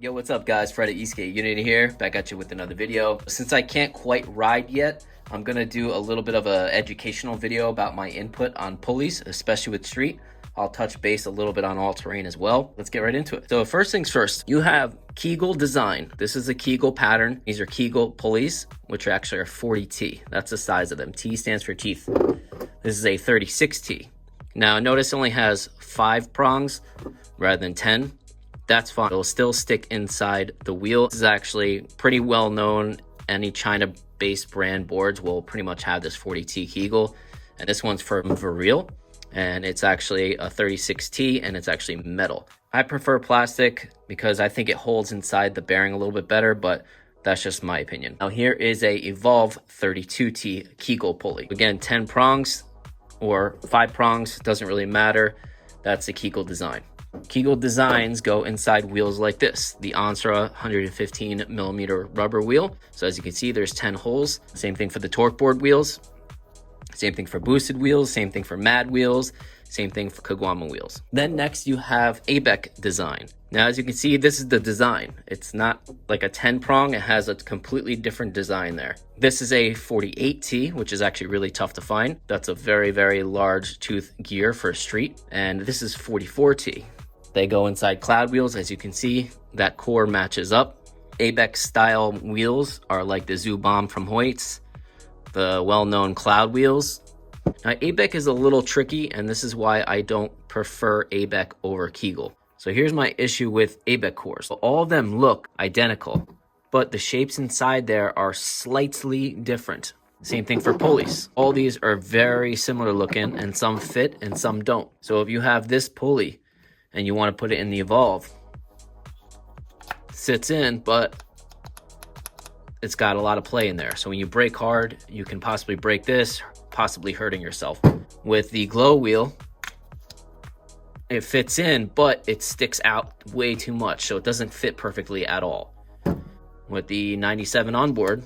Yo, what's up guys? Fred at Unity here, back at you with another video. Since I can't quite ride yet, I'm gonna do a little bit of an educational video about my input on pulleys, especially with street. I'll touch base a little bit on all-terrain as well. Let's get right into it. So first things first, you have Kegel design. This is a Kegel pattern. These are Kegel pulleys, which are actually 40T. That's the size of them. T stands for teeth. This is a 36T. Now notice it only has 5 prongs rather than 10. That's fine. It'll still stick inside the wheel. This is actually pretty well known. Any China-based brand boards will pretty much have this 40T Kegel. And this one's from revel. And it's actually a 36T and it's actually metal. I prefer plastic because I think it holds inside the bearing a little bit better, but that's just my opinion. Now here is a Evolve 32T Kegel pulley. Again, 10 prongs or 5 prongs, doesn't really matter. That's the Kegel design. Kegel designs go inside wheels like this, the onsra 115mm rubber wheel. So as you can see, there's 10 holes. Same thing for the torque board wheels, same thing for boosted wheels, same thing for mad wheels, same thing for Kegel wheels. Then next you have Abec design. Now as you can see, this is the design. It's not like a 10 prong, it has a completely different design there. This is a 48T, which is actually really tough to find. That's a very, very large tooth gear for a street. And this is 44T. They go inside cloud wheels. As you can see, that core matches up. Abec style wheels are like the Zoo Bomb from Hoyt's, the well-known cloud wheels. Now Abec is a little tricky, and this is why I don't prefer Abec over Kegel. So here's my issue with Abec cores. All of them look identical, but the shapes inside there are slightly different. Same thing for pulleys. All these are very similar looking, and some fit and some don't. So if you have this pulley and you want to put it in the Evolve, sits in, but it's got a lot of play in there. So when you brake hard, you can possibly break this, possibly hurting yourself. With the glow wheel, it fits in, but it sticks out way too much, so it doesn't fit perfectly at all. With the 97 onboard,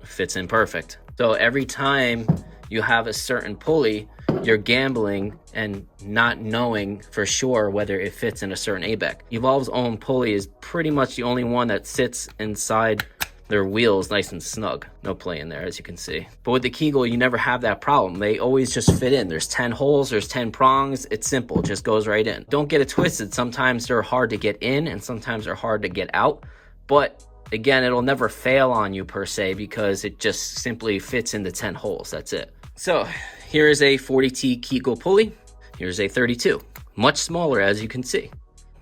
it fits in perfect. So every time you have a certain pulley, you're gambling and not knowing for sure whether it fits in a certain Abec. Evolve's own pulley is pretty much the only one that sits inside their wheels nice and snug. No play in there, as you can see. But with the Kegel, you never have that problem. They always just fit in. There's 10 holes, there's 10 prongs. It's simple, it just goes right in. Don't get it twisted. Sometimes they're hard to get in and sometimes they're hard to get out. But again, it'll never fail on you per se because it just simply fits in the 10 holes. That's it. So here is a 40T Kegel pulley. Here's a 32, much smaller, as you can see.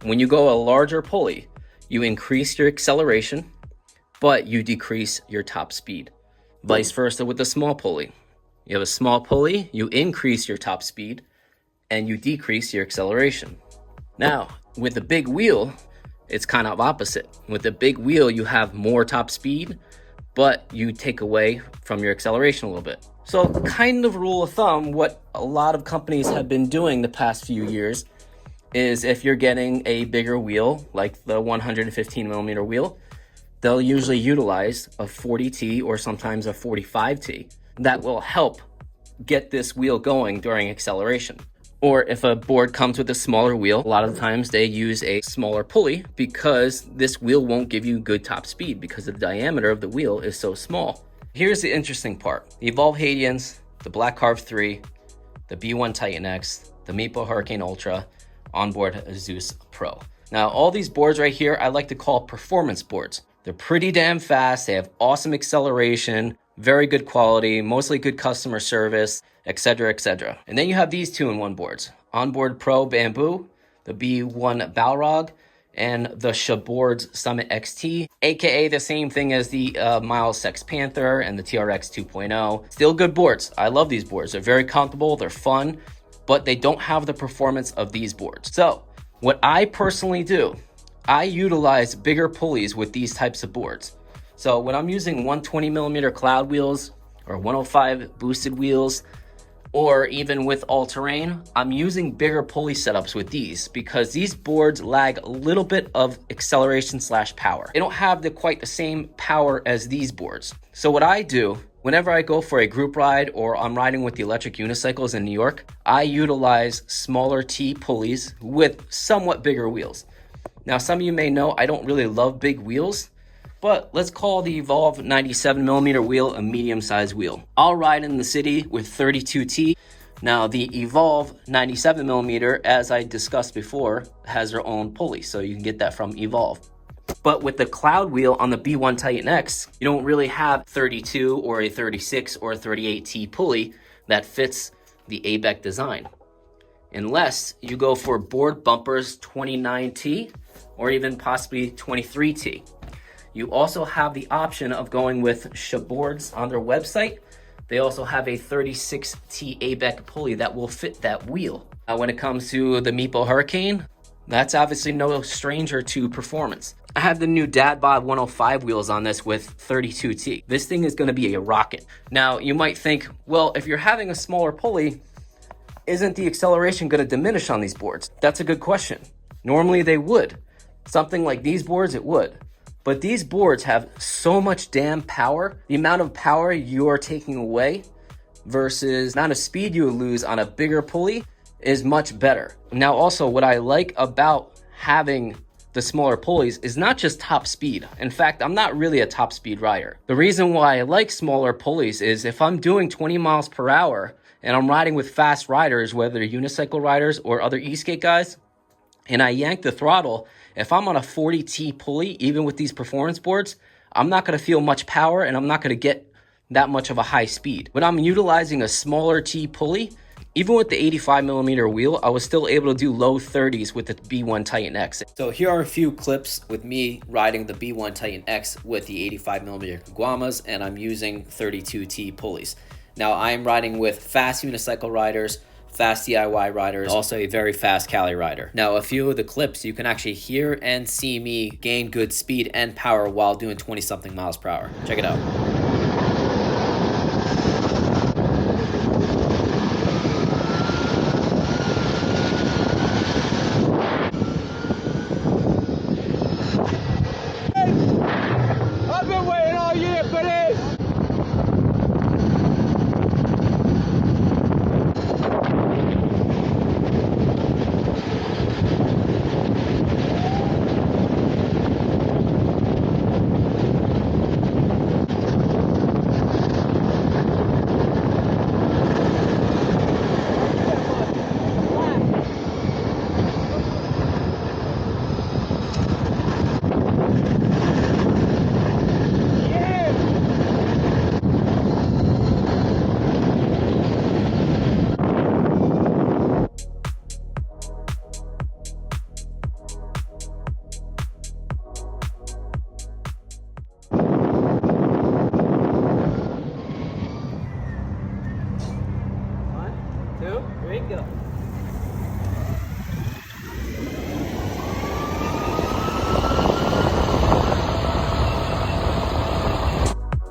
When you go a larger pulley, you increase your acceleration, but you decrease your top speed. Vice versa with the small pulley. You have a small pulley, you increase your top speed, and you decrease your acceleration. Now, with the big wheel, it's kind of opposite. With the big wheel, you have more top speed, but you take away from your acceleration a little bit. So kind of rule of thumb, what a lot of companies have been doing the past few years is if you're getting a bigger wheel, like the 115mm wheel, they'll usually utilize a 40T or sometimes a 45T. That will help get this wheel going during acceleration. Or if a board comes with a smaller wheel, a lot of the times they use a smaller pulley because this wheel won't give you good top speed because the diameter of the wheel is so small. Here's the interesting part. The Evolve Hadians, the Black Carve 3, the B1 Titan X, the meepo Hurricane Ultra, onboard Zeus Pro. Now all these boards right here, I like to call performance boards. They're pretty damn fast, they have awesome acceleration, very good quality, mostly good customer service, etc., etc. And then you have these 2-in-1 boards, Onboard Pro Bamboo, the B1 Balrog, and the SheBoardz Summit XT, aka the same thing as the Miles Sex Panther and the TRX 2.0. Still good boards. I love these boards. They're very comfortable, they're fun, but they don't have the performance of these boards. So what I personally do, I utilize bigger pulleys with these types of boards. So when I'm using 120mm cloud wheels or 105 boosted wheels, or even with all-terrain, I'm using bigger pulley setups with these because these boards lag a little bit of acceleration / power. They don't have quite the same power as these boards. So what I do, whenever I go for a group ride or I'm riding with the electric unicycles in New York, I utilize smaller T pulleys with somewhat bigger wheels. Now, some of you may know I don't really love big wheels, but let's call the Evolve 97mm wheel a medium-sized wheel. I'll ride in the city with 32T. Now, the Evolve 97mm, as I discussed before, has their own pulley, so you can get that from Evolve. But with the cloud wheel on the B1 Titan X, you don't really have 32 or a 36 or a 38T pulley that fits the Abec design, unless you go for board bumpers 29T or even possibly 23T. You also have the option of going with SheBoardz on their website. They also have a 36T Abec pulley that will fit that wheel. Now, when it comes to the Meepo Hurricane, that's obviously no stranger to performance. I have the new Dad Bod 105 wheels on this with 32T. This thing is going to be a rocket. Now, you might think, well, if you're having a smaller pulley, isn't the acceleration going to diminish on these boards? That's a good question. Normally they would. Something like these boards, it would. But these boards have so much damn power. The amount of power you are taking away versus the amount of speed you lose on a bigger pulley is much better. Now, also, what I like about having the smaller pulleys is not just top speed. In fact, I'm not really a top speed rider. The reason why I like smaller pulleys is if I'm doing 20 miles per hour and I'm riding with fast riders, whether unicycle riders or other e-skate guys, and I yank the throttle, if I'm on a 40T pulley, even with these performance boards, I'm not going to feel much power and I'm not going to get that much of a high speed. When I'm utilizing a smaller T pulley, even with the 85mm wheel, I was still able to do low 30s with the B1 Titan X. So here are a few clips with me riding the B1 Titan X with the 85mm Guamas, and I'm using 32T pulleys. Now, I'm riding with fast unicycle riders, fast DIY riders, also a very fast Cali rider. Now, a few of the clips, you can actually hear and see me gain good speed and power while doing 20-something miles per hour. Check it out. I've been waiting all year for this. Go.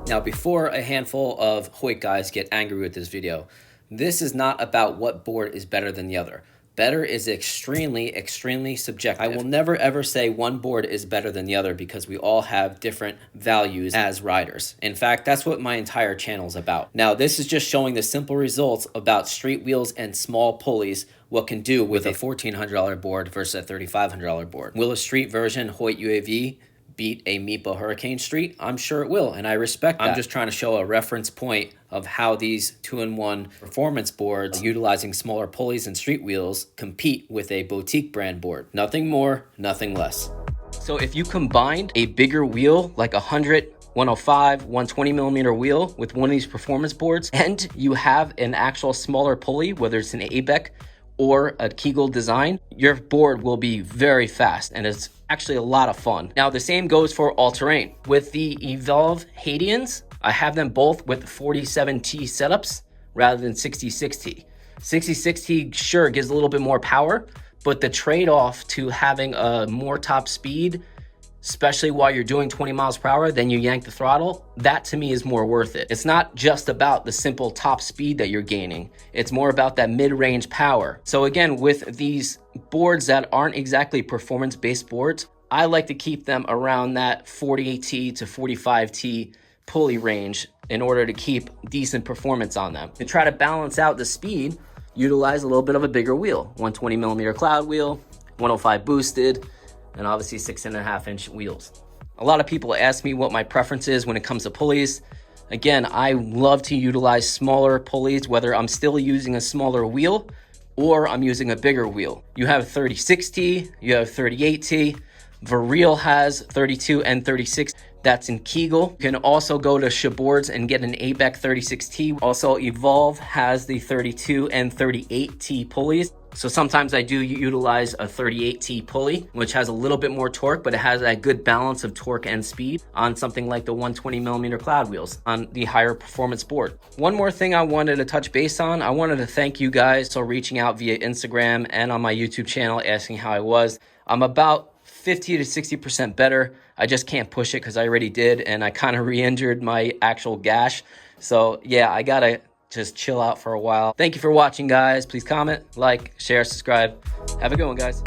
Now, before a handful of Hoyt guys get angry with this video, this is not about what board is better than the other. Better is extremely, extremely subjective. I will never ever say one board is better than the other because we all have different values as riders. In fact, that's what my entire channel is about. Now, this is just showing the simple results about street wheels and small pulleys, what can do with a $1,400 board versus a $3,500 board. Will a street version Hoyt UAV beat a Meepo Hurricane Street? I'm sure it will, and I respect that. I'm just trying to show a reference point of how these 2-in-1 performance boards utilizing smaller pulleys and street wheels compete with a boutique brand board. Nothing more, nothing less. So if you combined a bigger wheel like 100, 105, 120mm wheel with one of these performance boards, and you have an actual smaller pulley, whether it's an Abec or a Kegel design, your board will be very fast and it's actually a lot of fun. Now, the same goes for all-terrain. With the Evolve Hadians, I have them both with 47T setups rather than 66T. 66T sure gives a little bit more power, but the trade-off to having a more top speed, especially while you're doing 20 miles per hour, then you yank the throttle, that to me is more worth it. It's not just about the simple top speed that you're gaining. It's more about that mid-range power. So again, with these boards that aren't exactly performance-based boards, I like to keep them around that 48T to 45T pulley range in order to keep decent performance on them. To try to balance out the speed, utilize a little bit of a bigger wheel, 120mm cloud wheel, 105 boosted, and obviously 6.5-inch wheels. A lot of people ask me what my preference is when it comes to pulleys. Again, I love to utilize smaller pulleys, whether I'm still using a smaller wheel or I'm using a bigger wheel. You have 36T, you have 38T. Revel has 32 and 36. That's in Kegel. You can also go to SheBoardz and get an Abec 36T. Also, Evolve has the 32 and 38T pulleys. So sometimes I do utilize a 38T pulley, which has a little bit more torque, but it has that good balance of torque and speed on something like the 120mm cloud wheels on the higher performance board. One more thing I wanted to touch base on, I wanted to thank you guys for reaching out via Instagram and on my YouTube channel asking how I was. I'm about 50 to 60% better. I just can't push it because I already did, and I kind of re-injured my actual gash. So yeah, I gotta just chill out for a while. Thank you for watching, guys. Please comment, like, share, subscribe. Have a good one, guys.